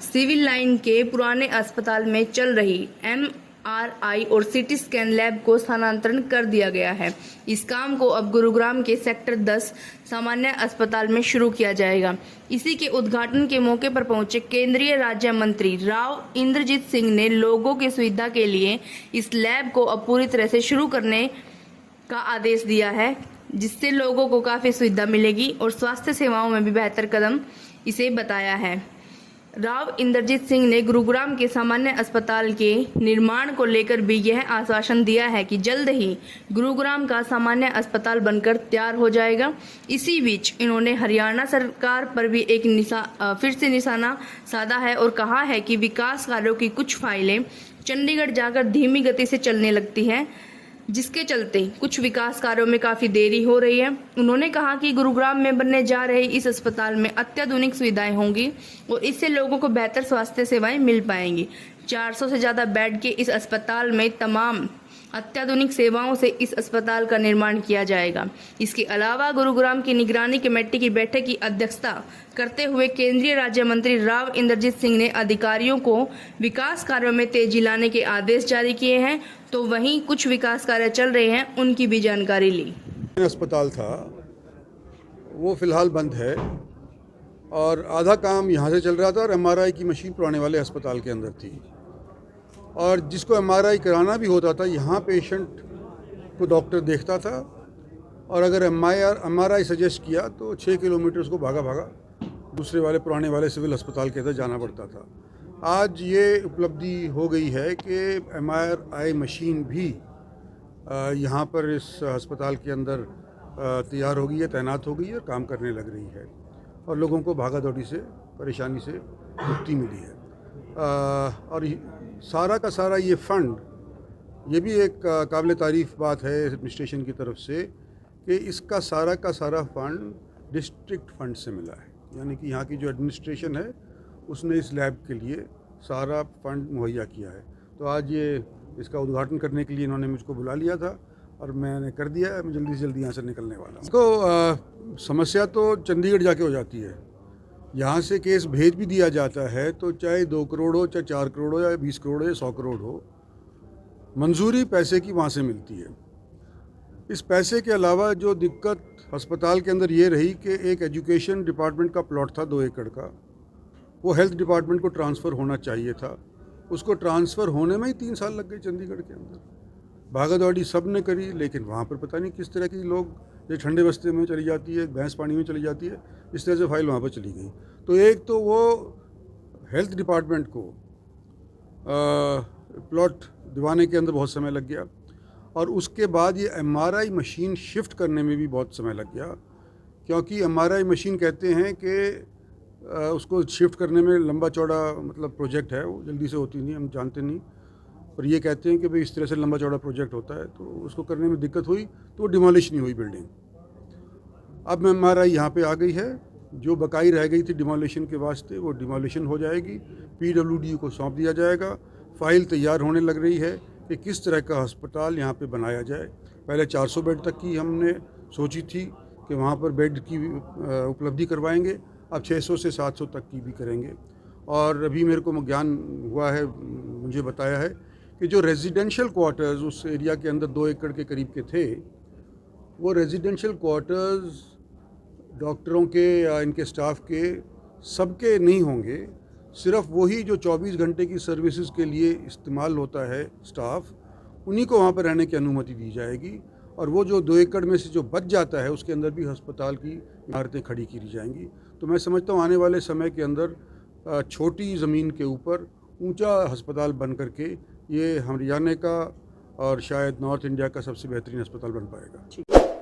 Civil line के पुराने अस्पताल में चल रही MRI और CT स्कैन लैब को स्थानांतरण कर दिया गया है। इस काम को अब गुरुग्राम के सेक्टर 10 सामान्य अस्पताल में शुरू किया जाएगा। इसी के उद्घाटन के मौके पर पहुंचे केंद्रीय राज्य मंत्री राव इंद्रजीत सिंह ने लोगों की सुविधा के लिए इस लैब को अब पूरी तरह से शुरू करने का आदेश दिया है, जिससे लोगों को काफी सुविधा मिलेगी और स्वास्थ्य सेवाओं में भी बेहतर कदम इसे बताया है। राव इंद्रजीत सिंह ने गुरुग्राम के सामान्य अस्पताल के निर्माण को लेकर भी यह आश्वासन दिया है कि जल्द ही गुरुग्राम का सामान्य अस्पताल बनकर तैयार हो जाएगा। इसी बीच इन्होंने हरियाणा सरकार पर भी एक फिर से निशाना साधा है और कहा है कि विकास कार्यों की कुछ फाइलें चंडीगढ़ जाकर धीमी गति से चलने लगती हैं, जिसके चलते कुछ विकास कार्यों में काफी देरी हो रही है। उन्होंने कहा कि गुरुग्राम में बनने जा रहे इस अस्पताल में अत्याधुनिक सुविधाएं होंगी और इससे लोगों को बेहतर स्वास्थ्य सेवाएं मिल पाएंगी। 400 से ज्यादा बेड के इस अस्पताल में तमाम अत्याधुनिक सेवाओं से इस अस्पताल का निर्माण किया जाएगा। इसके अलावा गुरुग्राम की निगरानी कमेटी की बैठक की अध्यक्षता करते हुए केंद्रीय राज्य मंत्री राव इंद्रजीत सिंह ने अधिकारियों को विकास कार्यों में तेजी लाने के आदेश जारी किए हैं, तो वहीं कुछ विकास कार्य चल रहे हैं, उनकी भी जानकारी ली। अस्पताल था वो फिलहाल बंद है और आधा काम यहाँ से चल रहा था और MRI की मशीन पुराने वाले अस्पताल के अंदर थी और जिसको MRI कराना भी होता था यहाँ पेशेंट को डॉक्टर देखता था और अगर MRI सजेस्ट किया तो 6 किलोमीटर उसको भागा दूसरे वाले पुराने वाले सिविल अस्पताल के अंदर जाना पड़ता था। आज ये उपलब्धि हो गई है कि MRI मशीन भी यहाँ पर इस अस्पताल के अंदर तैयार हो गई है, तैनात हो गई है और काम करने लग रही है और लोगों को भागा दौड़ी से परेशानी से मुक्ति मिली है। और सारा का सारा ये फंड, ये भी एक काबिल तारीफ़ बात है एडमिनिस्ट्रेशन की तरफ से कि इसका सारा का सारा फंड डिस्ट्रिक्ट फंड से मिला है, यानी कि यहाँ की जो एडमिनिस्ट्रेशन है उसने इस लैब के लिए सारा फंड मुहैया किया है। तो आज ये इसका उद्घाटन करने के लिए इन्होंने मुझको बुला लिया था और मैंने कर दिया है। मैं जल्दी से जल्दी यहाँ से निकलने वाला हूँ। इसको समस्या तो चंडीगढ़ जाके हो जाती है, यहाँ से केस भेज भी दिया जाता है तो चाहे 2 करोड़ हो, चाहे 4 करोड़ हो, या 20 करोड़ हो, या 100 करोड़ हो, मंजूरी पैसे की वहाँ से मिलती है। इस पैसे के अलावा जो दिक्कत अस्पताल के अंदर ये रही कि एक एजुकेशन डिपार्टमेंट का प्लॉट था 2 एकड़ का, वो हेल्थ डिपार्टमेंट को ट्रांसफ़र होना चाहिए था। उसको ट्रांसफ़र होने में ही 3 साल लग गए चंडीगढ़ के अंदर। भागा दौड़ी सब ने करी, लेकिन वहाँ पर पता नहीं किस तरह की लोग, ये ठंडे बस्ते में चली जाती है, भैंस पानी में चली जाती है, इस तरह से फाइल वहाँ पर चली गई। तो एक तो वो हेल्थ डिपार्टमेंट को प्लॉट दिवाने के अंदर बहुत समय लग गया और उसके बाद ये MRI मशीन शिफ्ट करने में भी बहुत समय लग गया, क्योंकि MRI मशीन कहते हैं कि उसको शिफ्ट करने में लंबा चौड़ा मतलब प्रोजेक्ट है, वो जल्दी से होती नहीं, हम जानते नहीं, पर ये कहते हैं कि भाई इस तरह से लंबा चौड़ा प्रोजेक्ट होता है। तो उसको करने में दिक्कत हुई तो डिमोलिश नहीं हुई बिल्डिंग। अब MRI यहाँ पे आ गई है, जो बकाई रह गई थी डिमोलिशन के वास्ते वो डिमोलिशन हो जाएगी, PWD को सौंप दिया जाएगा। फाइल तैयार होने लग रही है कि किस तरह का अस्पताल यहाँ पे बनाया जाए। पहले 400 बेड तक की हमने सोची थी कि वहाँ पर बेड की उपलब्धि करवाएंगे, अब 600 से 700 तक की भी करेंगे। और अभी मेरे को ज्ञान हुआ है, मुझे बताया है कि जो रेजिडेंशियल क्वार्टर्स उस एरिया के अंदर 2 एकड़ के करीब के थे, वो रेजिडेंशियल क्वार्टर्स डॉक्टरों के या इनके स्टाफ के सबके नहीं होंगे, सिर्फ वही जो 24 घंटे की सर्विसेज के लिए इस्तेमाल होता है स्टाफ, उन्हीं को वहाँ पर रहने की अनुमति दी जाएगी। और वो जो 2 एकड़ में से जो बच जाता है उसके अंदर भी अस्पताल की इमारतें खड़ी की जाएंगी। तो मैं समझता हूँ आने वाले समय के अंदर छोटी ज़मीन के ऊपर ऊंचा अस्पताल बन करके ये हरियाणा का और शायद नॉर्थ इंडिया का सबसे बेहतरीन अस्पताल बन पाएगा।